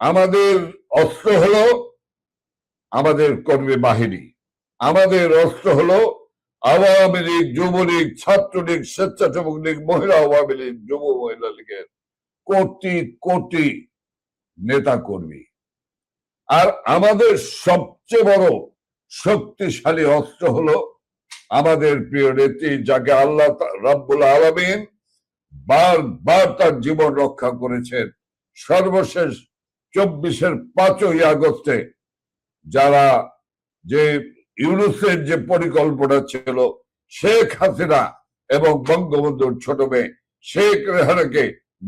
আমাদের অস্ত্র হলো আমাদের কর্মী বাহিনী, আমাদের অস্ত্র হলো আওয়ামী লীগ, যুবলীগ, ছাত্রলীগ, স্বেচ্ছাসেবক লীগ, মহিলা আওয়ামী লীগ, যুব মহিলা লীগের কোটি কোটি নেতা কর্মী। আর আমাদের সবচেয়ে বড় শক্তিশালী অস্ত্র হলো আমাদের প্রিয় নেত্রী, যাকে আল্লাহ রাব্বুল আলামিন বারবার তার জীবন রক্ষা করেছেন। সর্বশেষ 24-এর 5ই আগস্টে যারা যে ইউনূসের যে পরিকল্পনা ছিল, শেখ হাসিনা এবং বঙ্গবন্ধুর ছোট মেয়ে শেখ রেহানাকে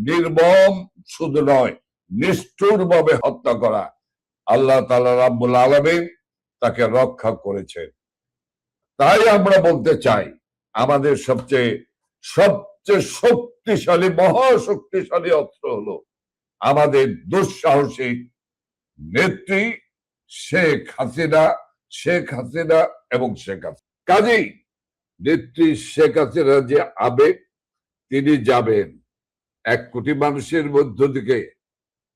নির্মম শুধু নয় নিষ্ঠুর ভাবে হত্যা করা, আল্লাহ তাআলা রাব্বুল আলামিন তাকে রক্ষা করেছেন। তাই আমরা বলতে চাই আমাদের সবচেয়ে শক্তিশালী, মহাশক্তিশালী অস্ত্র হলো আমাদের দুঃসাহসী নেত্রী শেখ হাসিনা এবং শেখ হাসিনা। কাজেই নেত্রী শেখ হাসিনা যে আবেগ, তিনি যাবেন 1 কোটি মানুষের মধ্য থেকে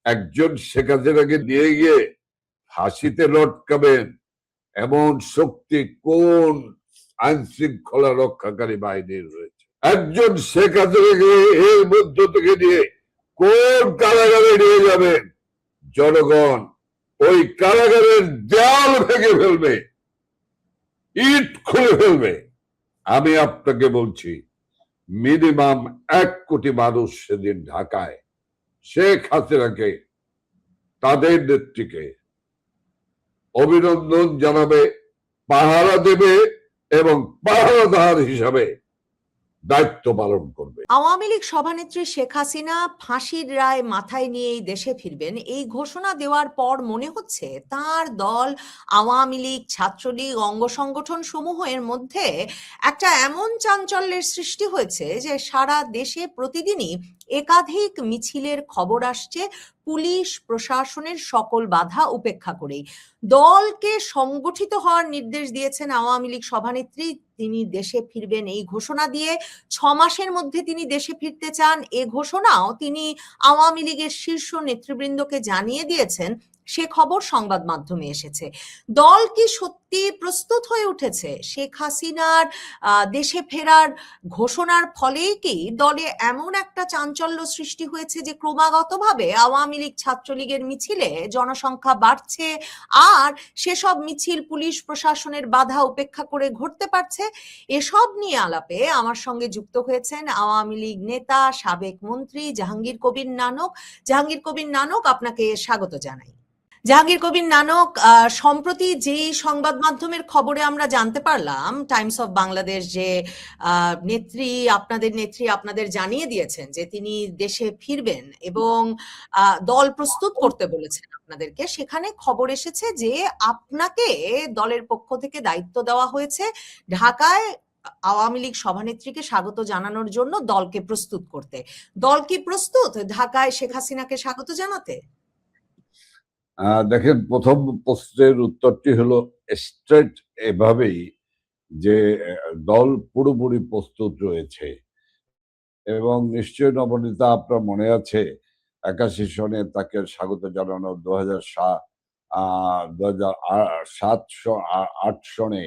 একজন শেখ হাসিনাকে নিয়ে গিয়ে ফাঁসিতে লটকাবেন, এমন শক্তি কোন আইন শৃঙ্খলা রক্ষাকারী বাহিনীর রয়েছে? একজন শেখ হাসিনাকে এর মধ্য থেকে নিয়ে কোন কারাগারে নিয়ে যাবেন? জনগণ ওই কারাগারের দেয়াল ভেঙে ফেলবে, ইট খুলে ফেলবে। আমি আপনাকে বলছি, মিনিমাম 1 কোটি মানুষ সেদিন ঢাকায় শেখ হাসিনাকে, তাদের নেত্রীকে অভিনন্দন জানাবে, পাহারা দেবে এবং পাহারাদার হিসাবে দায়িত্ব পালন করবে। আওয়ামী লীগ সভানেত্রী শেখ হাসিনা ফাঁসির রায় মাথায় নিয়েই দেশে ফিরবেন, এই ঘোষণা দেওয়ার পর মনে হচ্ছে তার দল আওয়ামী লীগ, ছাত্রলীগ, অঙ্গ সংগঠন সমূহ এর মধ্যে একটা এমন চাঞ্চল্যের সৃষ্টি হয়েছে যে সারা দেশে প্রতিদিনই একাধিক মিছিলের খবর আসছে পুলিশ প্রশাসনের সকল বাধা উপেক্ষা করেই। দলকে সংগঠিত হওয়ার নির্দেশ দিয়েছেন আওয়ামী লীগ সভানেত্রী। তিনি দেশে ফিরবেন এই ঘোষণা দিয়ে 6 মাসের মধ্যে তিনি দেশে ফিরতে চান, এ ঘোষণাও তিনি আওয়ামী লীগের শীর্ষ নেতৃবৃন্দকে জানিয়ে দিয়েছেন। সে খবর সংবাদ মাধ্যমে এসেছে। দল কি সত্যি প্রস্তুত হয়ে উঠেছে? শেখ হাসিনার দেশে ফেরার ঘোষণার ফলেই কি দলে এমন একটা চাঞ্চল্য সৃষ্টি হয়েছে যে ক্রমাগতভাবে আওয়ামী লীগ ছাত্রলীগের মিছিলে জনসংখ্যা বাড়ছে, আর সেসব মিছিল পুলিশ প্রশাসনের বাধা উপেক্ষা করে ঘটতে পারছে? এসব নিয়ে আলাপে আমার সঙ্গে যুক্ত হয়েছেন আওয়ামী লীগ নেতা, সাবেক মন্ত্রী জাহাঙ্গীর কবির নানক। জাহাঙ্গীর কবির নানক, আপনাকে স্বাগত জানাই। জাহাঙ্গীর কবির নানক, সম্প্রতি যেই সংবাদ মাধ্যমের খবরে আমরা জানতে পারলাম, টাইমস অফ বাংলাদেশ, যে নেত্রী আপনাদের জানিয়ে দিয়েছেন যে তিনি দেশে ফিরবেন এবং দল প্রস্তুত করতে বলেছেন আপনাদেরকে, সেখানে খবর এসেছে যে আপনাকে দলের পক্ষ থেকে দায়িত্ব দেওয়া হয়েছে ঢাকায় আওয়ামী লীগ সভানেত্রীকে স্বাগত জানানোর জন্য দলকে প্রস্তুত করতে। দল কি প্রস্তুত ঢাকায় শেখ হাসিনাকে স্বাগত জানাতে? দেখেন, প্রথম প্রশ্নের উত্তরটি হলো স্ট্রেট এভাবেই যে দল পুরোপুরি প্রস্তুত রয়েছে এবং নিশ্চয় নবনীতা, আপনার মনে আছে 81 সনে তাকে স্বাগত জানানো, 2007-8 সনে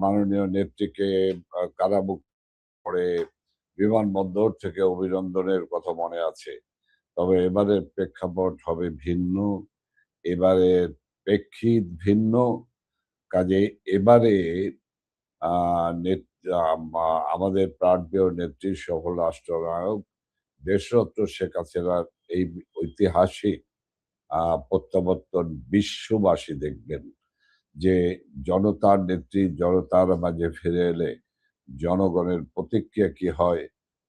মাননীয় নেত্রীকে কারামুক্ত করে বিমানবন্দর থেকে অভিনন্দনের কথা মনে আছে। তবে এবারের প্রেক্ষাপট হবে ভিন্ন, এবারের প্রেক্ষিত ভিন্ন। কাজে এবারে আমাদের প্রাণপ্রিয় নেত্রী, সফল রাষ্ট্রনায়ক, দেশরত্ন শেখ হাসিনার এই ঐতিহাসিক প্রত্যাবর্তন বিশ্ববাসী দেখবেন যে জনতার নেত্রী জনতার মাঝে ফিরে এলে জনগণের প্রতিক্রিয়া কি হয়,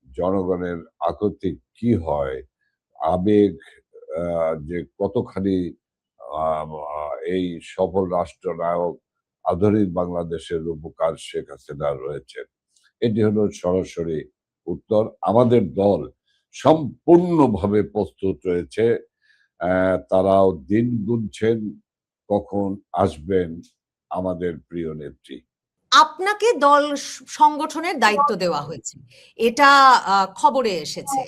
জনগণের আকুতি কি হয়, আবেগ যে কতখানি এই সফল রাষ্ট্রনায়ক আধুনিক বাংলাদেশের উপকার শেখ হাসিনা রয়েছে। এটি হলো সরাসরি উত্তর। আমাদের দল সম্পূর্ণভাবে প্রস্তুত রয়েছে। তারাও দিন গুনছেন কখন আসবেন আমাদের প্রিয় নেত্রী। আপনাকে দল সংগঠনের দায়িত্ব দেওয়া হয়েছে, এটা খবরে এসেছে।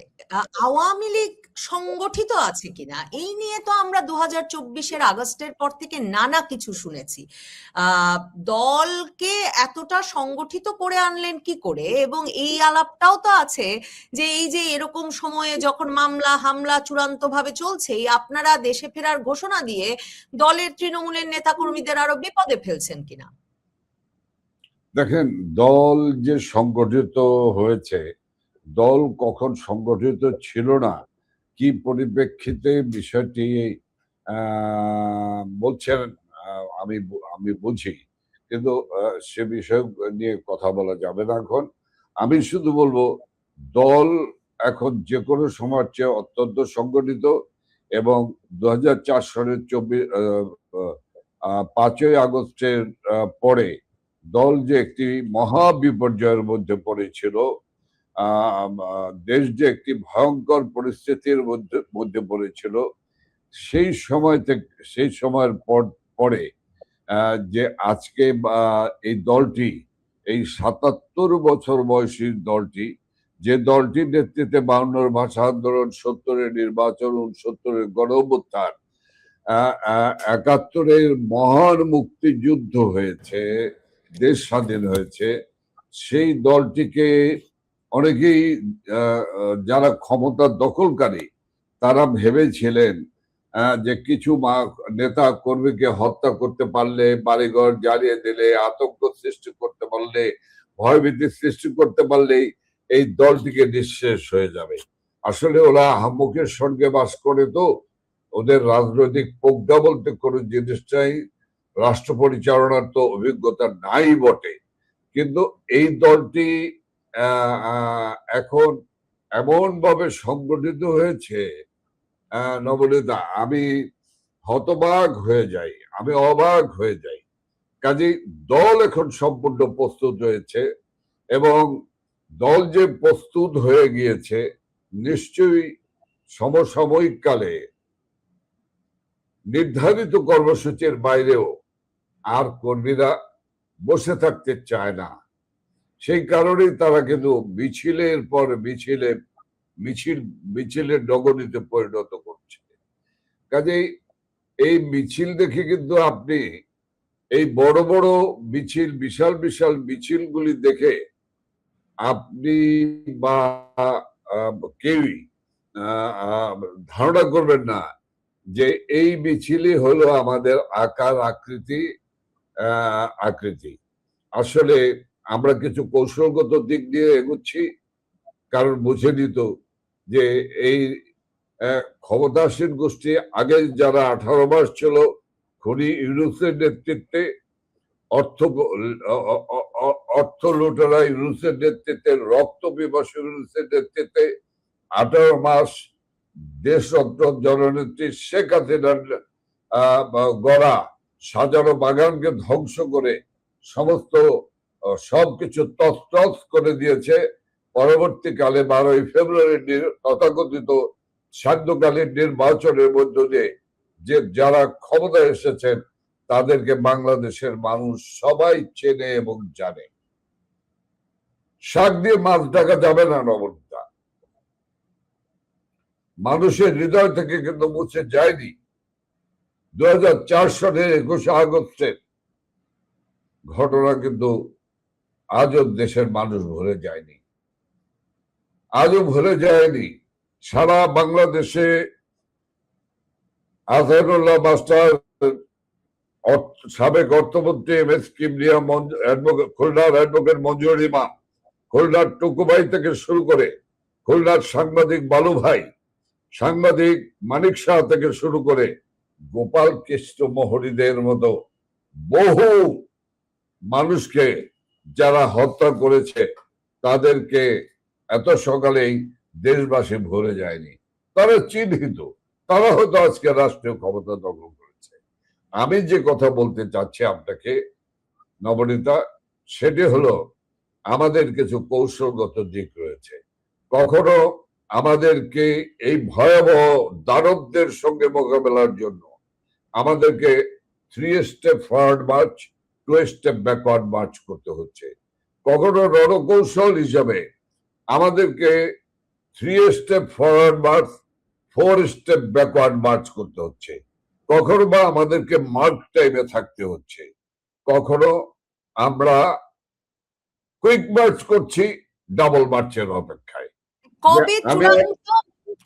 আওয়ামী লীগ সংগঠিত আছে কিনা এই নিয়ে তো আমরা 2024-এর আগস্টের পর থেকে নানা কিছু শুনেছি। আহ দলকে এতটা সংগঠিত করে আনলেন কি করে? এবং এই আলাপটাও তো আছে যে এই যে এরকম সময়ে যখন মামলা হামলা চূড়ান্ত ভাবে চলছেই আপনারা দেশে ফেরার ঘোষণা দিয়ে দলের তৃণমূলের নেতাকর্মীদের আরো বিপদে ফেলছেন কিনা। দেখেন, দল যে সংগঠিত হয়েছে, দল কখন সংগঠিত ছিল না, কি পরিপ্রেক্ষিতে বিষয়টি বলছেন, আমি আমি বুঝি, কিন্তু সে বিষয় নিয়ে কথা বলা যাবে না এখন। আমি শুধু বলবো, দল এখন যে কোনো সময়ের চেয়ে অত্যন্ত সংগঠিত, এবং 2004 সালের 5ই আগস্টের পরে দল যে একটি মহা বিপর্যয়ের মধ্যে পড়েছিল, দেশ যে একটি ভয়ঙ্কর পরিস্থিতির মধ্যে পড়েছিল, সেই সময় থেকে, সেই সময়ের পরে যে আজকে এই দলটি, এই 77 বছর বয়সী দলটি, যে দলটির নেতৃত্বে 52 ভাষা আন্দোলন, 70-এর নির্বাচন, 69-এর গণ অভ্যুত্থান, 71-এর মহান মুক্তিযুদ্ধ হয়েছে, দেশ স্বাধীন হয়েছে, সেই দলটিকে অনেকেই, যারা ক্ষমতা দখলকারী, তারা ভেবেছিলেন যে কিছু নেতা কর্মীকে হত্যা করতে পারলে, বাড়িঘর জ্বালিয়ে দিলে, আতঙ্ক সৃষ্টি করতে পারলে, ভয়ভীতি সৃষ্টি করতে পারলেই এই দলটিকে নিঃশেষ হয়ে যাবে। আসলে ওরা হাম্মুকের সঙ্গে বাস করে, তো ওদের রাজনৈতিক প্রজ্ঞা বলতে কোনো জিনিসটাই, রাষ্ট্র পরিচালনার তো অভিজ্ঞতা নাই বটে। কিন্তু এই দলটি এখন এমন ভাবে সংগঠিত হয়েছে, নবনীতা, আমি হতবাক হয়ে যাই, আমি অবাক হয়ে যাই। কাজেই দল এখন সম্পূর্ণ প্রস্তুত হয়েছে, এবং দল যে প্রস্তুত হয়ে গিয়েছে, নিশ্চয়ই সমসাময়িক কালে নির্ধারিত কর্মসূচির বাইরেও আর কর্মীরা বসে থাকতে চায় না। সেই কারণেই তারা কিন্তু মিছিলের পর মিছিলের ডগরিতে পরিণত করছে। কাজেই এই মিছিল দেখে কিন্তু আপনি, এই বড় বড় মিছিল, বিশাল বিশাল মিছিলগুলি দেখে আপনি বা কেউই ধারণা করবেন না যে এই মিছিলই হলো আমাদের আকার আকৃতি। আসলে আমরা কিছু কৌশলগত দিক দিয়ে এগোচ্ছি, কারণ বুঝে নিত যে এই ক্ষমতাসীন গোষ্ঠী, আগে যারা 18 মাস ছিল খুনি ইউনূসের নেতৃত্বে, অর্থ লুটেরা ইউনূসের নেতৃত্বে, রক্ত পিপাসু ইউনূসের নেতৃত্বে 18 মাস দেশরত্ন জননেত্রী শেখ হাসিনার গড়া সাজানো বাগানকে ধ্বংস করে সবকিছু তছনছ করে দিয়েছে। পরবর্তীকালে 12ই ফেব্রুয়ারি তথাকথিত সান্ধ্যকালীন নির্বাচনের মধ্য দিয়ে যে যারা ক্ষমতায় এসেছেন, তাদেরকে বাংলাদেশের মানুষ সবাই চেনে এবং জানে। শাক দিয়ে মাছ ঢাকা যাবে না, নবনীতা। মানুষের হৃদয় থেকে কিন্তু মুছে যায়নি 2004 সালের 21শে আগস্টের ঘটনা, কিন্তু আজও দেশের মানুষ ভুলে যায়নি, আজও ভুলে যায়নি। সারা বাংলাদেশে আজহারুল্লাহ মাস্টার, সাবেক অর্থমন্ত্রী MS কিবরিয়া, খুলনার অ্যাডভোকেট মঞ্জুর ইমাম, খুলনার টুকু ভাই থেকে শুরু করে, খুলনার সাংবাদিক বালু ভাই, সাংবাদিক মানিক শাহ থেকে শুরু করে, গোপাল কৃষ্ণ মোহরীদের মতো বহু মানুষকে যারা হত্যা করেছে, তাদেরকে এত সকালেই দেশবাসী ভুলে যায়নি। তারা চিহ্নিত, তারা হয়তো আজকে রাষ্ট্রীয় ক্ষমতা দখল করেছে। আমি যে কথা বলতে চাচ্ছি আপনাকে, নবনীতা, সেটি হলো আমাদের কিছু কৌশলগত দিক রয়েছে। কখনো আমাদেরকে এই ভয়াবহ দানবদের সঙ্গে মোকাবেলার জন্য আমাদেরকে 3 step forward March, 2 step backward March করতে হচ্ছে। কখনো রণকৌশল হিসাবে আমাদেরকে 3 step forward March, 4 step backward March করতে হচ্ছে, কখনো বা আমাদেরকে মার্ক টাইমে থাকতে হচ্ছে, কখনো আমরা কুইক মার্চ করছি ডাবল মার্চের অপেক্ষায়। কবে আমি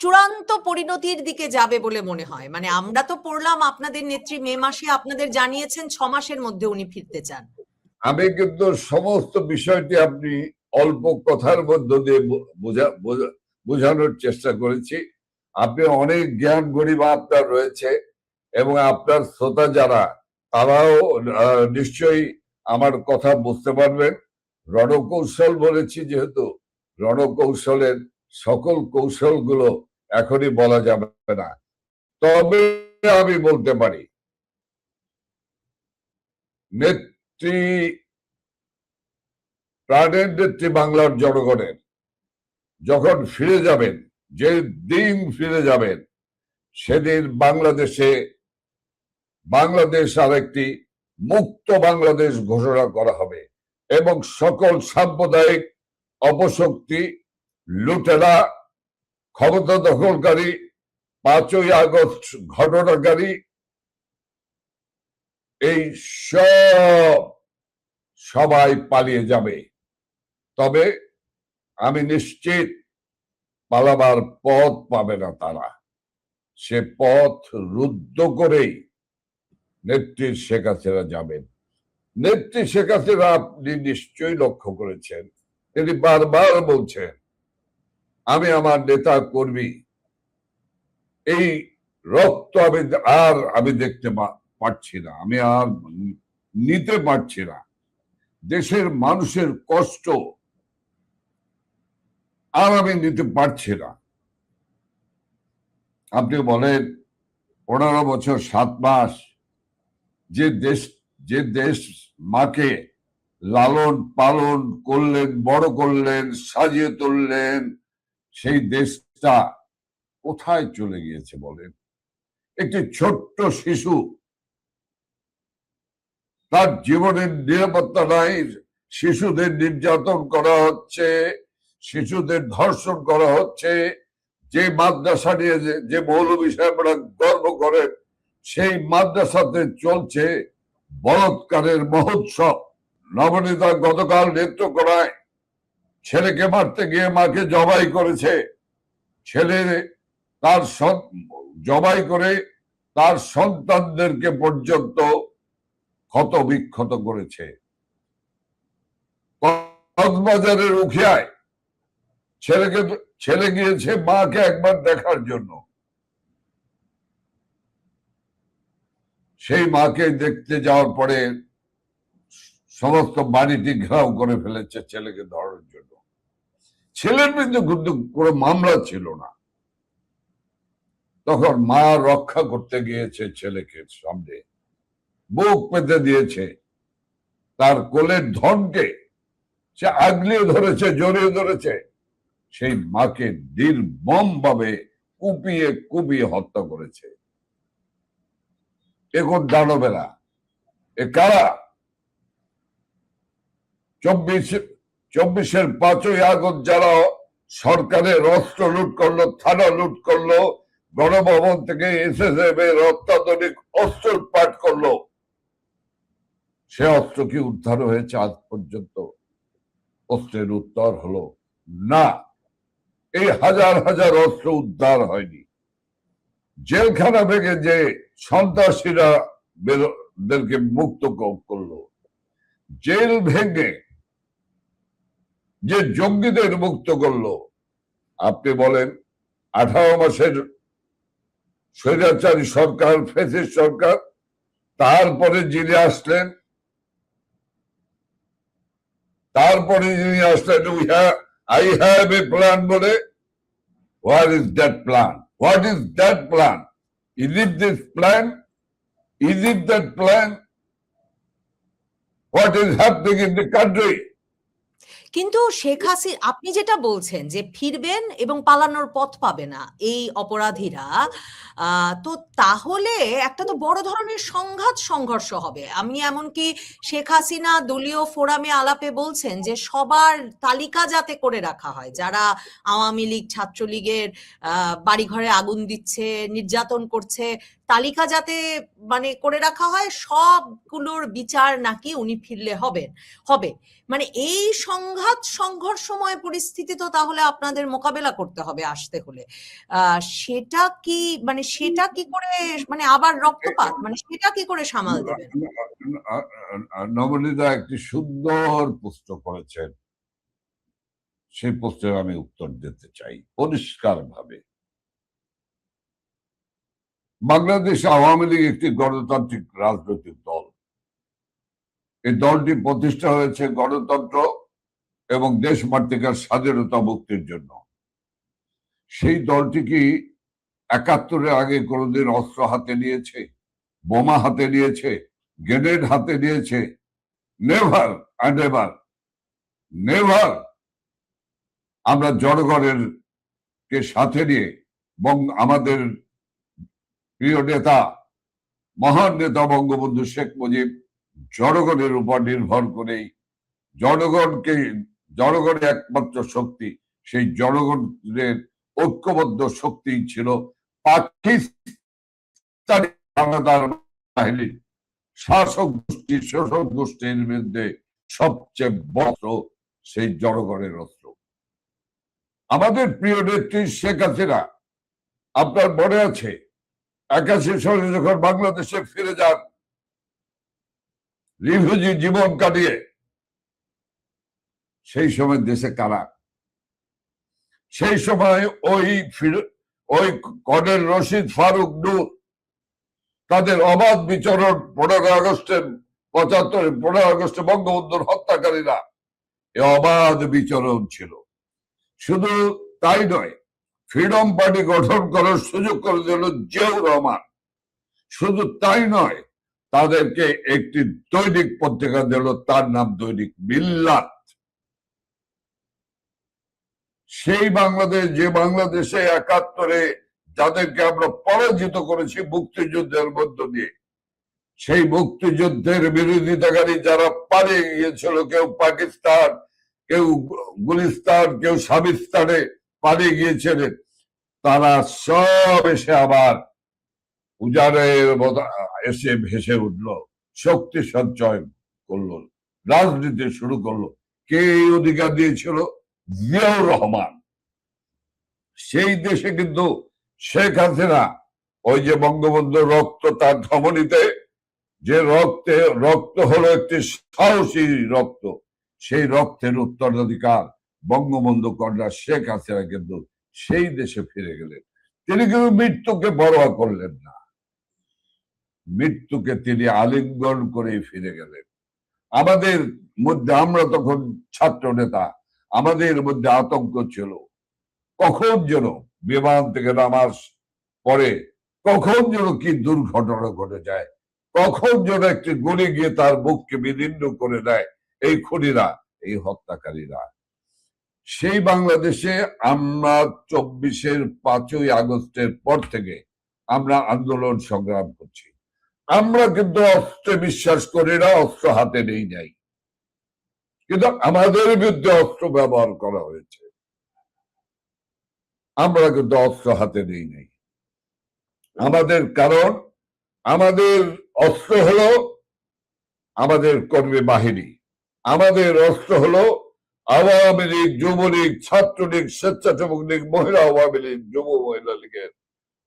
চূড়ান্ত পরিণতির দিকে যাবে বলে মনে হয়? মানে আমরা তো পড়লাম আপনাদের নেত্রী মে মাসে আপনাদের জানিয়েছেন 6 মাসের মধ্যে উনি ফিরতে চান। আমি কিন্তু সমস্ত বিষয়টি আপনি অল্প কথার মধ্য দিয়ে বোঝানোর চেষ্টা করেছি। আপনি অনেক জ্ঞান গরিমা আপনার রয়েছে এবং আপনার শ্রোতা যারা তারাও নিশ্চয়ই আমার কথা বুঝতে পারবেন। রণকৌশল বলেছি, যেহেতু রণকৌশলের সকল কৌশলগুলো এখনই বলা যাবে না, তবে আমি বলতে পারি নেত্রী, প্রাণের নেত্রী বাংলার জনগণের যখন ফিরে যাবেন, যে দিন ফিরে যাবেন, সেদিন বাংলাদেশ আরেকটি মুক্ত বাংলাদেশ ঘোষণা করা হবে এবং সকল সাম্প্রদায়িক অপশক্তি, লুটেরা, ক্ষমতা দখলকারী, 5ই আগস্ট ঘটনাকারী, এই সবাই পালিয়ে যাবে। তবে আমি নিশ্চিত পালাবার পথ পাবে না তারা। সে পথ রুদ্ধ করেই নেত্রী শেখ হাসিনা যাবেন। নেত্রী শেখ হাসিনা, আপনি নিশ্চয়ই লক্ষ্য করেছেন, তিনি বারবার বলছেন আমি আমার নেতা কর্মী এই রক্ত আমি দেখতে পারছি না, আমি আর নিতে পারছি না, দেশের মানুষের কষ্ট আর আমি নিতে পারছি না। আপনি বলেন 15 বছর 7 মাস যে দেশ মাকে লালন পালন করলেন, বড় করলেন, সাজিয়ে তুললেন, সেই দেশটা কোথায় চলে গিয়েছে বলেন? একটি ছোট্ট শিশু, তার জীবনের নিরাপত্তা নাই, শিশুদের নির্যাতন করা হচ্ছে, শিশুদের ধর্ষণ করা হচ্ছে। যে মাদ্রাসা নিয়ে যে মৌলভী সাহেবরা গর্ব করেন, সেই মাদ্রাসাতে চলছে বলৎকারের মহোৎসব। নবনীতা গতকাল নেত্রকোনায় ছেলেকে মারতে গিয়ে মাকে জবাই করেছে। ছেলে জবাই করে তার সন্তানদেরকে পর্যন্ত ক্ষত বিক্ষত করেছে। কক্সবাজারের উখিয়ায় ছেলে গিয়েছে মাকে একবার দেখার জন্য, সেই মাকে দেখতে যাওয়ার পরে সমস্ত বাড়িটি ঘেরাও করে ফেলেছে ছেলেকে ধরার জন্য। ছেলের বিরুদ্ধে কিন্তু কোনো মামলা ছিল না। তখন মা রক্ষা করতে গিয়েছে ছেলেকে, সামনে বুক পেতে দিয়েছে, তার কোলের ধনকে সে আগলিয়ে ধরেছে, জড়িয়ে ধরেছে, সেই মাকে নির্মম ভাবে কুপিয়ে হত্যা করেছে। এখন দানবেরা, এ কারা? 24-এর 5ই আগস্ট যারা সরকারের অস্ত্র লুট করলো, থানা লুট করলো, গণভবন থেকে SSF এর অত্যাধুনিক অস্ত্র পাঠ করলো, সে অস্ত্র কি উদ্ধার হয়েছে আজ পর্যন্ত? অস্ত্রের উত্তর হলো না। এই হাজার হাজার অস্ত্র উদ্ধার হয়নি। জেলখানা ভেঙে যে সন্ত্রাসীরা দেরকে মুক্ত করলো, জেল ভেঙে যে জঙ্গিদের মুক্ত করলো, আপনি বলেন 18 মাসের স্বৈরাচারী সরকার, ফ্যাসিস্ট সরকার, তারপরে যিনি আসলেন I have a plan বলে, what is that plan? What is that plan? Is it this plan? Is it that plan? What is happening in the country? কিন্তু শেখ হাসিনা, আপনি যেটা বলছেন যে ফিরবেন এবং পালানোর পথ পাবে না এই অপরাধীরা, তো তাহলে একটা তো বড় ধরনের সংঘাত সংঘর্ষ হবে। আমি এমনকি শেখ হাসিনা দলীয় ফোরামে আলাপে বলছেন যে সবার তালিকা যাতে করে রাখা হয়, যারা আওয়ামী লীগ ছাত্রলীগের বাড়িঘরে আগুন দিচ্ছে, নির্যাতন করছে, তালিকা যাতে মানে করে রাখা হয়, সবগুলোর বিচার নাকি উনি ফিরলে হবে। মানে এই সংঘাত সংঘর্ষময় পরিস্থিতি তো তাহলে আপনাদের মোকাবেলা করতে হবে আসতে হলে। সেটা কি, মানে সেটা কি করে, মানে আবার রক্তপাত, মানে সেটা কি করে সামাল দেবেন? নবনীতা একটি সুন্দর প্রশ্ন করেছেন, সেই প্রশ্নের আমি উত্তর দিতে চাই পরিষ্কার ভাবে। বাংলাদেশ আওয়ামী লীগ একটি গণতান্ত্রিক রাজনৈতিক দল। এই দলটি প্রতিষ্ঠা হয়েছে গণতন্ত্র এবং দেশ মাতৃকার স্বাধীনতা মুক্তির জন্য। সেই দলটি কি ৭১-এর আগে কোনোদিন অস্ত্র হাতে নিয়েছে, বোমা হাতে নিয়েছে, গ্রেনেড হাতে নিয়েছে? Never and ever, never. আমরা জনগণের কে সাথে নিয়ে এবং আমাদের প্রিয় নেতা, মহান নেতা বঙ্গবন্ধু শেখ মুজিব জনগণের উপর নির্ভর করেই, জনগণের একমাত্র শক্তি, সেই জনগণের ঐক্যবদ্ধ শক্তি ছিল পাকিস্তানি হানাদার বাহিনী, শাসক গোষ্ঠী, শোষক গোষ্ঠীর বিরুদ্ধে সবচেয়ে বড় সেই জনগণের অস্ত্র। আমাদের প্রিয় নেত্রী শেখ হাসিনা, আপনার মনে আছে ৮১ সালে যখন বাংলাদেশে ফিরে যান রিফিউজি জীবন কাটিয়ে, সেই সময় দেশে কারা? সেই সময় ওই কর্নেল রশিদ ফারুক নূর, তাদের অবাধ বিচরণ 15 আগস্টে বঙ্গবন্ধুর হত্যাকারীরা, এ অবাধ বিচরণ ছিল। শুধু তাই নয়, ফ্রিডম পার্টি গঠন করার সুযোগ করে দিল জিয়াউর রহমান। শুধু তাই নয়, তাদেরকে একটি দৈনিক পত্রিকা দিল, তার নাম দৈনিক মিল্লাত। সেই বাংলাদেশ, যে বাংলাদেশে ৭১-এ যাদেরকে আমরা পরাজিত করেছি মুক্তিযুদ্ধের মধ্য দিয়ে, সেই মুক্তিযুদ্ধের বিরোধিতাকারী যারা পালিয়ে গিয়েছিল, কেউ পাকিস্তান, কেউ গুলিস্তান, কেউ সাবিস্তানে পালিয়ে গিয়েছিলেন, তারা সব এসে আবার উজাড়ের এসে ভেসে উঠল, শক্তি সঞ্চয় করলো, রাজনীতি শুরু করলো। কে এই অধিকার দিয়েছিল? জিয়াউর রহমান। সেই দেশে কিন্তু শেখ হাসিনা, ওই যে বঙ্গবন্ধুর রক্ত তার ধমনীতে, যে রক্ত হলো একটি সাহসী রক্ত, সেই রক্তের উত্তরাধিকার বঙ্গবন্ধু কন্যা শেখ হাসিনা কিন্তু সেই দেশে ফিরে গেলেন। তিনি কিন্তু মৃত্যুকে পরোয়া করলেন না, মৃত্যুকে তিনি আলিঙ্গন করে ফিরে গেলেন। আমাদের মধ্যে, আমরা তখন ছাত্র নেতা, আমাদের মধ্যে আতঙ্ক ছিল, কখন যেন বিমান থেকে নামার পরে কখন যেন কি দুর্ঘটনা ঘটে যায়, কখন যেন একটি গুলি গিয়ে তার বুককে বিদীর্ণ করে দেয় এই খুনিরা, এই হত্যাকারীরা। সেই বাংলাদেশে আমরা ২৪-এর ৫ই আগস্টের পর থেকে আমরা আন্দোলন সংগ্রাম করছি। আমরা কিন্তু অস্ত্রে বিশ্বাস করি না, অস্ত্র হাতে নেই নাই, কিন্তু আমাদের বিরুদ্ধে অস্ত্র ব্যবহার করা হয়েছে। আমরা কিন্তু অস্ত্র হাতে নেই নাই আমাদের, কারণ আমাদের অস্ত্র হলো আমাদের কর্মী বাহিনী, আমাদের অস্ত্র হলো আওয়ামী লীগ, যুবলীগ, ছাত্রলীগ, স্বেচ্ছাসেবক লীগ, মহিলা আওয়ামী লীগ, যুব মহিলা লীগের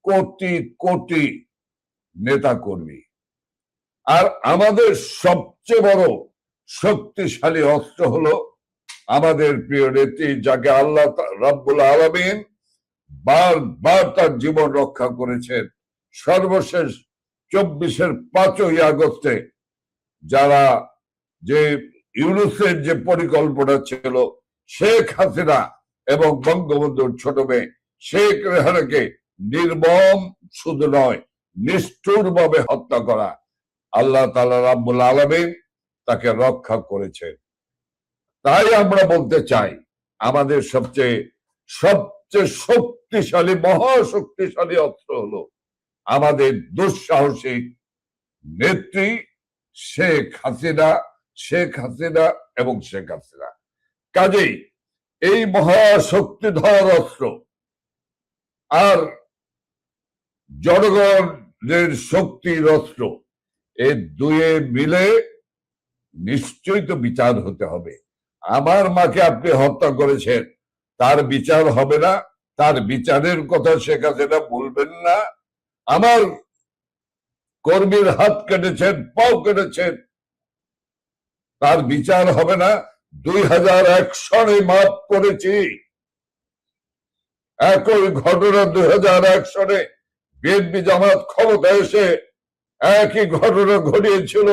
কোটি কোটি নেতা কর্মী। আর আমাদের সবচেয়ে বড় শক্তিশালী অস্ত্র হলো আমাদের প্রিয় নেত্রী, যাকে আল্লাহ রাব্বুল আলামিন বারবার তার জীবন রক্ষা করেছেন। সর্বশেষ ২৪-এর ৫ই আগস্টে যারা, যে ইউনূসের যে পরিকল্পনা ছিল শেখ হাসিনা এবং বঙ্গবন্ধুর ছোট মেয়ে শেখ রেহানাকে নির্মম শুধু নয়, নিষ্ঠুর ভাবে হত্যা করা, আল্লাহ তাআলা রাব্বুল আলামিন তাকে রক্ষা করেছে। তাই আমরা বলতে চাই, আমাদের সবচেয়ে সবচেয়ে শক্তিশালী, মহাশক্তিশালী অস্ত্র হলো আমাদের দুঃসাহসিক নেত্রী শেখ হাসিনা, শেখ হাসিনা এবং শেখ হাসিনা। কাজেই এই মহাশক্তিধর অস্ত্র আর জনগণের শক্তির অস্ত্র, এই দুয়ে মিলে নিশ্চয়ই তো বিচার হতে হবে। আমার মাকে আপনি হত্যা করেছেন, তার বিচার হবে না? তার বিচারের কথা শেখ হাসিনা বলবেন না? আমার কর্মীর হাত কেটেছেন, পাও কেটেছেন, তার বিচার হবে না? 2001 সনে মাফ করেছি। একই ঘটনা 2001 সনে বিএনপি জামাত ক্ষমতায় এসে একই ঘটনা ঘটিয়েছিল,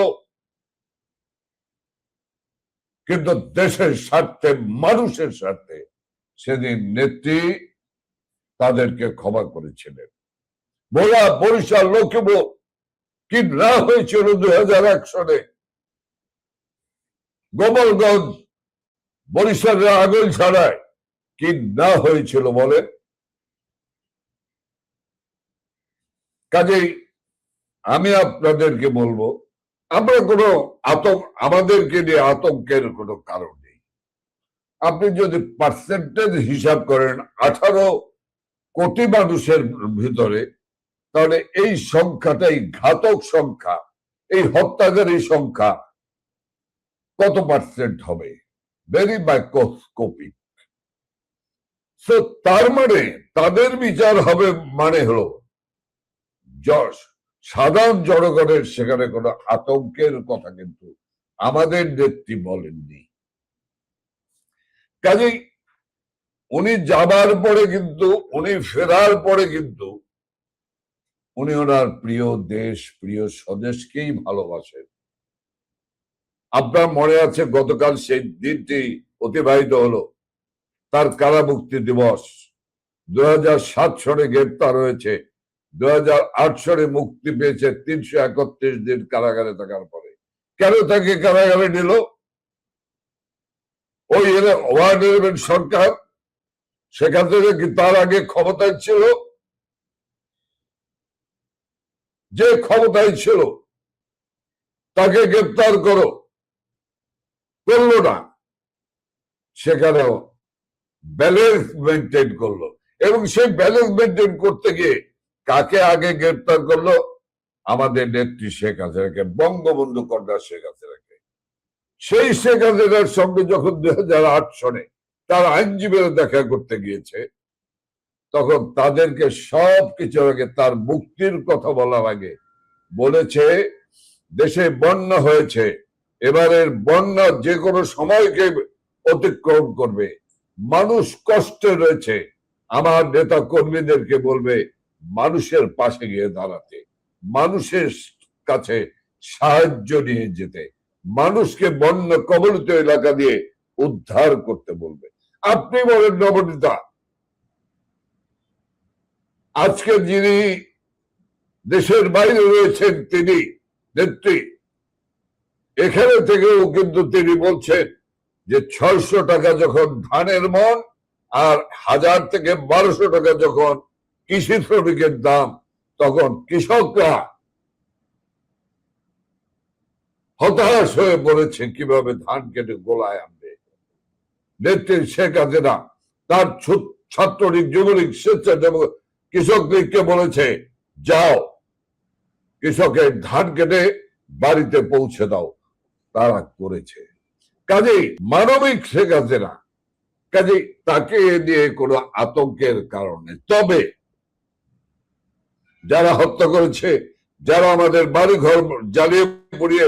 কিন্তু দেশের স্বার্থে, মানুষের স্বার্থে সেদিন নেত্রী তাদেরকে ক্ষমা করেছিলেন। ভোলা, বরিশাল, লক্ষ্মীপুর কি না হয়েছিল 2001 সনে? গোপালগঞ্জ, বরিশালের আগুন ছাড়ায় কি না হয়েছিল বলেন? কাজেই আমি আপনাদেরকে বলবো, আমরা কোনো আমাদেরকে নিয়ে আতঙ্কের কোনো কারণ নেই। আপনি যদি পার্সেন্টেজ হিসাব করেন 18 কোটি মানুষের ভিতরে, তাহলে এই সংখ্যাটাই ঘাতক সংখ্যা, এই হত্যাকারী সংখ্যা কত পার্সেন্ট হবে? Very microscopic. তার মানে তাদের বিচার হবে মানে হলো সাধারণ জনগণের সেখানে কোনো আতঙ্কের কথা কিন্তু আমাদের নেত্রী বলেননি। কাজেই উনি যাবার পরে কিন্তু, উনি ফেরার পরে কিন্তু উনি ওনার প্রিয় দেশ, প্রিয় স্বদেশকেই ভালোবাসেন। আপনার মনে আছে গতকাল সেই দিনটি অতিবাহিত হলো, তার কারামুক্তি দিবস। 2007 সনে গ্রেপ্তার হয়েছে, 2008 সনে মুক্তি পেয়েছে 331 দিন কারাগারে থাকার পরে। কেন তাকে কারাগারে নিল? ওই 111 সরকার সেখান থেকে কি তার আগে ক্ষমতায় ছিল? যে ক্ষমতায় ছিল তাকে গ্রেপ্তার করো, করলো না। সেখানেও ব্যালেন্স মেনটেন করলো, এবং সেই ব্যালেন্স মেনটেন করতে গিয়ে কাকে আগে গ্রেপ্তার করলো? আমাদের নেত্রী শেখ হাসিনাকে, বঙ্গবন্ধু কন্যা শেখ হাসিনাকে। সেই শেখ হাসিনার সঙ্গে যখন 2008 সনে তার আইনজীবীরা দেখা করতে গিয়েছে, তখন তাদেরকে সবকিছুর আগে, তার মুক্তির কথা বলার আগে বলেছে দেশে বন্যা হয়েছে, এবারের বন্যা যে কোনো সময়কে অতিক্রম করবে, মানুষ কষ্টে রয়েছে, আমার নেতা কর্মীদেরকে বলবে মানুষের পাশে গিয়ে দাঁড়াতে, মানুষের কাছে সাহায্য নিয়ে যেতে, মানুষকে বন্যা কবলিত এলাকা দিয়ে উদ্ধার করতে বলবে। আপনি বলেন নবনীতা, আজকে যিনি দেশের বাইরে রয়েছেন তিনি নেত্রী, এখানে থেকেও কিন্তু তিনি বলছেন যে 600 টাকা যখন ধানের মন আর 1000 থেকে 1200 টাকা যখন কৃষি শ্রমিকের দাম, তখন কৃষকরা হতাশ হয়ে পড়েছে কিভাবে ধান কেটে গোলায় আনবে। নেত্রী শেখ হাসিনা তার ছাত্রলীগ, যুবলীগ, স্বেচ্ছাসেবক, কৃষক লীগকে বলেছে যাও কৃষকের ধান কেটে বাড়িতে পৌঁছে দাও, তারা করেছে। কাজেই মানবিক শেখ হাসিনা, কাজেই তাকে নিয়ে কোনো আতঙ্কের কারণে। তবে যারা হত্যা করেছে, যারা আমাদের বাড়ি ঘর জ্বালিয়ে পুড়িয়ে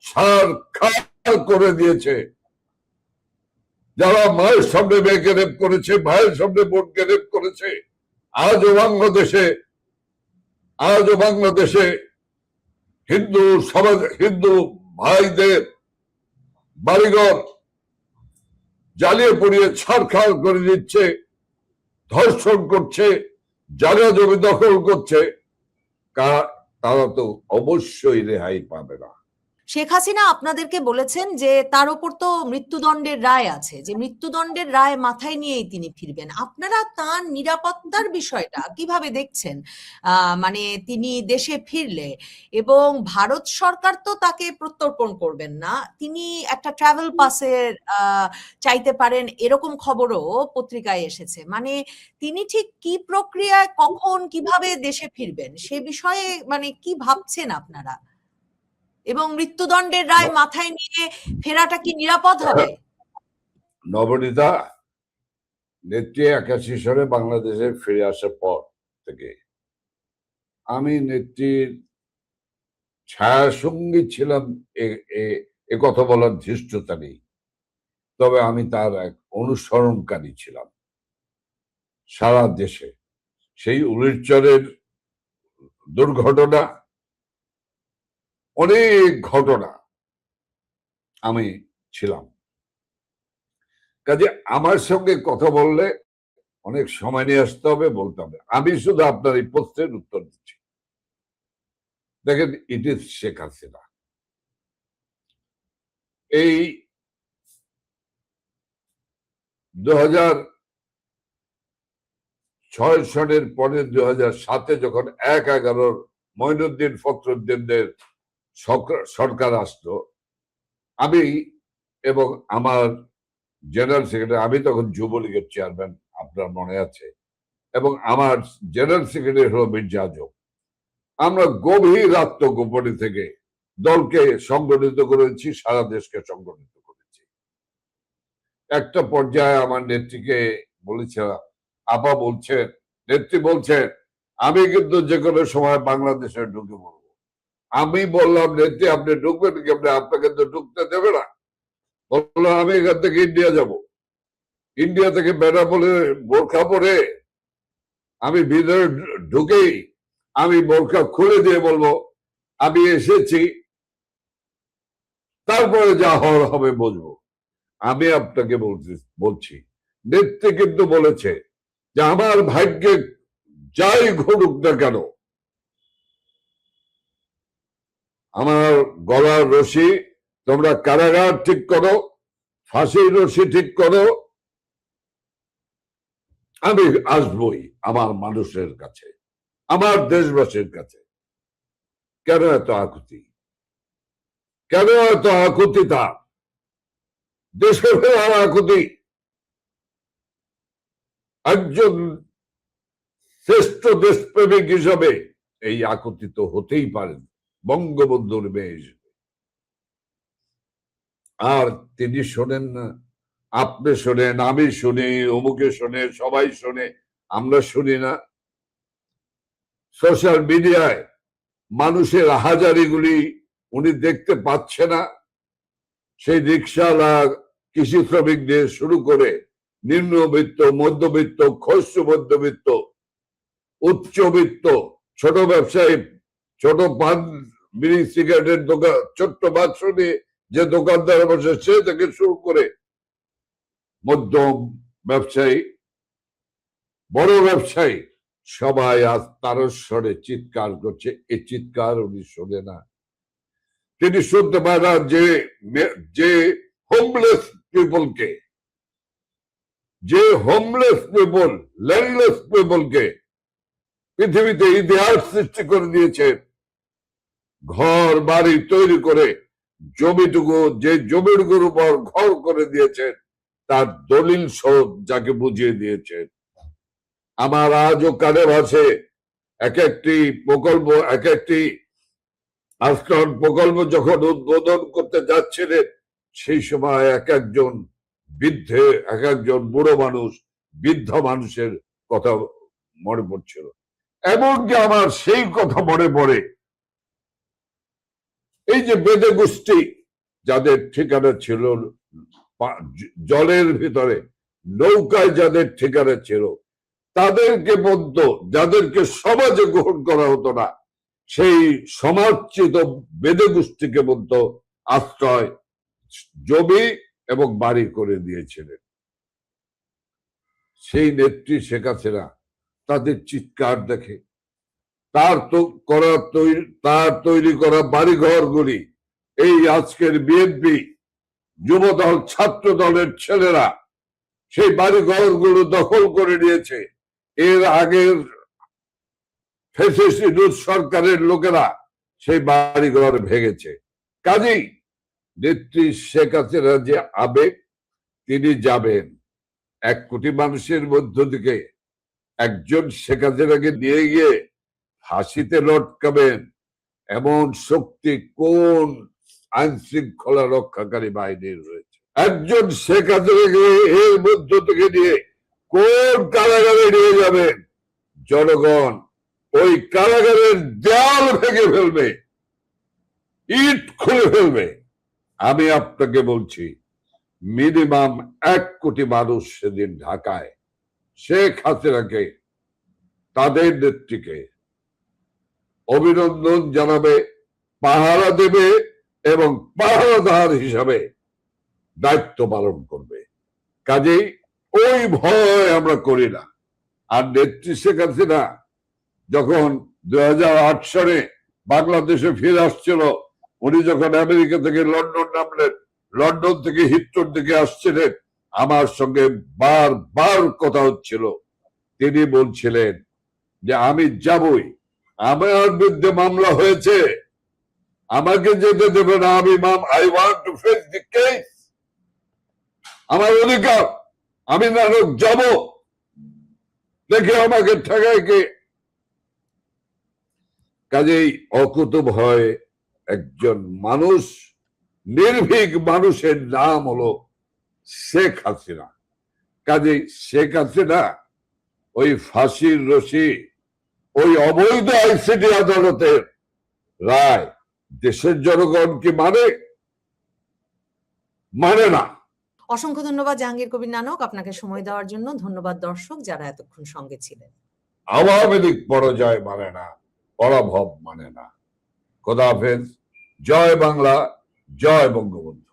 ছারখার করে দিয়েছে, যারা মায়ের সামনে মেয়েকে রেপ করেছে, ভাইয়ের সামনে বোনকে রেপ করেছে, আজও বাংলাদেশে হিন্দু সমাজ, হিন্দু ভাইদের বাড়িঘর জ্বালিয়ে পুড়িয়ে ছারখার করে দিচ্ছে, ধর্ষণ করছে, জায়গা জমি দখল করছে, তারা তো অবশ্যই রেহাই পাবে না। শেখ হাসিনা আপনাদেরকে বলেছেন যে তার উপর তো মৃত্যুদণ্ডের রায় আছে, যে মৃত্যুদণ্ডের রায় মাথায় নিয়েই তিনি ফিরবেন। আপনারা তার নিরাপত্তার বিষয়টা কিভাবে দেখছেন? মানে তিনি দেশে ফিরলে, এবং ভারত সরকার তো তাকে প্রত্যর্পণ করবেন না, তিনি একটা ট্রাভেল পাসের চাইতে পারেন, এরকম খবরও পত্রিকায় এসেছে। মানে তিনি ঠিক কি প্রক্রিয়ায় কখন কিভাবে দেশে ফিরবেন সে বিষয়ে মানে কি ভাবছেন আপনারা? এবং মৃত্যুদণ্ডের রায় মাথায় নিয়ে ফেরাটা কি নিরাপদ হবে? নবনীতা, নেত্রী 81 সালে বাংলাদেশে ফিরে আসার পর থেকে আমি নেত্রীর ছায়া সঙ্গী ছিলাম, এ কথা বলার ধৃষ্টতা নেই। তবে আমি তার এক অনুসরণকারী ছিলাম সারা দেশে। সেই উলিরচরের দুর্ঘটনা, অনেক ঘটনা আমি ছিলাম। কাজে আমার সঙ্গে কথা বললে অনেক সময় নিয়ে আসতে হবে, বলতে হবে। আমি শুধু আপনার এই প্রশ্নের উত্তর দিচ্ছি। দেখেন, ইট ইজ শেখ হাসিনা। এই 2006 সনের পরে 2007-এ যখন 1/11 মঈনুদ্দিন ফখরুদ্দিনদের সরকার আসলো, আমি এবং আমার জেনারেল সেক্রেটারি, আমি তখন যুবলীগের চেয়ারম্যান, আপনার মনে আছে, এবং আমার জেনারেল সেক্রেটারি হলো মির্জা আজম, আমরা গভীর আত্মগোপনে থেকে দলকে সংগঠিত করেছি, সারা দেশকে সংগঠিত করেছি। একটা পর্যায়ে আমার নেত্রীকে বলেছিলাম, আপা বলছেন, নেত্রী বলছেন আমি কিন্তু যে কোনো সময় বাংলাদেশে ঢুকে পড়বো। আমি বললাম, নেত্রী আপনি ঢুকবেন কেমনে, আপনাকে তো ঢুকতে দেবে না। বললো আমি এখান থেকে ইন্ডিয়া যাব, ইন্ডিয়া থেকে বেড়া বলে বোরখা পরে আমি ভিতরে ঢুকেই আমি বোরখা খুলে দিয়ে বলবো আমি এসেছি, তারপরে যা হওয়ার হবে বুঝবো। আমি আপনাকে বলছি, নেত্রী কিন্তু বলেছে যে আমার ভাগ্যে যাই ঘটুক না কেন, আমার গলার রশি তোমরা কারাগার ঠিক করো, ফাঁসির রশি ঠিক করো, আমি আসবই আমার মানুষের কাছে, আমার দেশবাসীর কাছে। কেন এত আকুতি? কেন এত আকুতি? তার দেশের হওয়ার আকুতি। একজন শ্রেষ্ঠ দেশপ্রেমিক হিসাবে এই আকুতি তো হতেই পারেন বঙ্গবন্ধুর মেয়ে হিসেবে। আর তিনি শোনেন না, আপনি শোনেন, আমি শুনি, অমুকে শোনে, সবাই শোনে, আমরা শুনি না? সোশ্যাল মিডিয়ায় মানুষের হাজারিগুলি উনি দেখতে পাচ্ছে না? সেই রিক্সাওয়ালা, কৃষি শ্রমিক দিয়ে শুরু করে নিম্নবিত্ত, মধ্যবিত্ত, ক্ষস্য মধ্যবিত্ত, উচ্চবিত্ত, ছোট ব্যবসায়ী, ছোট পান বিড়ি সিগারেটের দোকান, ছোট্ট বাক্স নিয়ে যে দোকানদার বসে, সে থেকে শুরু করে মধ্যম ব্যবসায়ী, বড় ব্যবসায়ী, সবাই আজ তারস্বরে চিৎকার করছে। এই চিৎকার উনি শোনে না। তিনি শুনতে পায় না যে হোমলেস পিপলকে, যে হোমলেস পিপল, ল্যান্ডলেস পিপলকে পৃথিবীতে ইতিহাস সৃষ্টি করে দিয়েছে, ঘর বাড়ি তৈরি করে জমিটুকু, যে জমিটুকুর উপর ঘর করে দিয়েছেন, তার দলিল সহ যাকে বুঝিয়ে দিয়েছেন। আমার আজও কানে ভাসে এক একটি প্রকল্প, এক একটি আশ্রয় প্রকল্প যখন উদ্বোধন করতে যাচ্ছিলেন, সেই সময় এক একজন বৃদ্ধে, এক একজন বুড়ো মানুষ, বৃদ্ধ মানুষের কথা মনে পড়ছিল। এমনকি আমার সেই কথা মনে পড়ে, এই যে বেদে গোষ্ঠী যাদের ঠিকানা ছিল জলের ভিতরে, নৌকায় যাদের ঠিকানা ছিল, তাদেরকে বলতো, যাদেরকে সমাজে গ্রহণ করা হতো না, সেই সমাজচিত বেদে গোষ্ঠীকে বলতো আশ্রয়, জমি এবং বাড়ি করে দিয়েছিলেন। সেই নেত্রী শেখ হাসিনা তাদের চিৎকার দেখে, তার তৈরি করা বাড়িঘরগুলি এই আজকের বিএনপি, যুবদল, ছাত্র দলের ছেলেরা সেই বাড়িঘরগুলো দখল করে নিয়েছে। এর আগের ফ্যাসিস্ট সরকারের লোকেরা সেই বাড়িঘর ভেঙেছে। কাজেই নেত্রী শেখ হাসিনা যে আবেগ, তিনি যাবেন 1 কোটি মানুষের মধ্য থেকে একজন শেখ হাসিনাকে নিয়ে গিয়ে ফাঁসিতে লটকাবেন, এমন শক্তি কোন আইন শৃঙ্খলা রক্ষাকারী বাহিনীর রয়েছে? একজন শেখ হাসিনাকে এর মধ্য থেকে নিয়ে কোন কারাগারে নিয়ে যাবেন? জনগণ ওই কারাগারের দেয়াল ভেঙে ফেলবে, ইট খুলে ফেলবে। আমি আপনাকে বলছি, মিনিমাম 1 কোটি মানুষ সেদিন ঢাকায় শেখ হাসিনাকে, তাদের নেত্রীকে অভিনন্দন জানাবে, পাহারা দেবে এবং পাহারাদার হিসাবে দায়িত্ব পালন করবে। কাজেই ওই ভয় আমরা করি না। আর নেত্রী শেখ হাসিনা যখন 2008 সালে বাংলাদেশে ফিরে আসছিল, উনি যখন আমেরিকা থেকে লন্ডন নামলেন, লন্ডন থেকে হিথ্রোর দিকে আসছিলেন, আমার সঙ্গে বারবার কথা হচ্ছিল। তিনি বলছিলেন যে আমি যাবই, আমার বিরুদ্ধে মামলা হয়েছে, আমাকে যেতে দেবে না, আমি I want to face the case, আমার অধিকার, আমি নাটক যাব, দেখে আমাকে ঠেকায় কে? কাজেই অকুত ভয় একজন মানুষ, নির্ভীক মানুষের নাম হলো শেখ হাসিনা। কাজেই শেখ হাসিনা ওই ফাঁসির রশি, ওই অবৈধ আইসিটি আদালতের রায় দেশের জনগণ কি মানে না। অসংখ্য ধন্যবাদ জাহাঙ্গীর কবির নানক, আপনাকে সময় দেওয়ার জন্য। ধন্যবাদ দর্শক যারা এতক্ষণ সঙ্গে ছিলেন। আওয়ামী লীগ পরাজয় মানে না, পরাভব মানে না। খোদা হাফেজ। জয় বাংলা, জয় বঙ্গবন্ধু।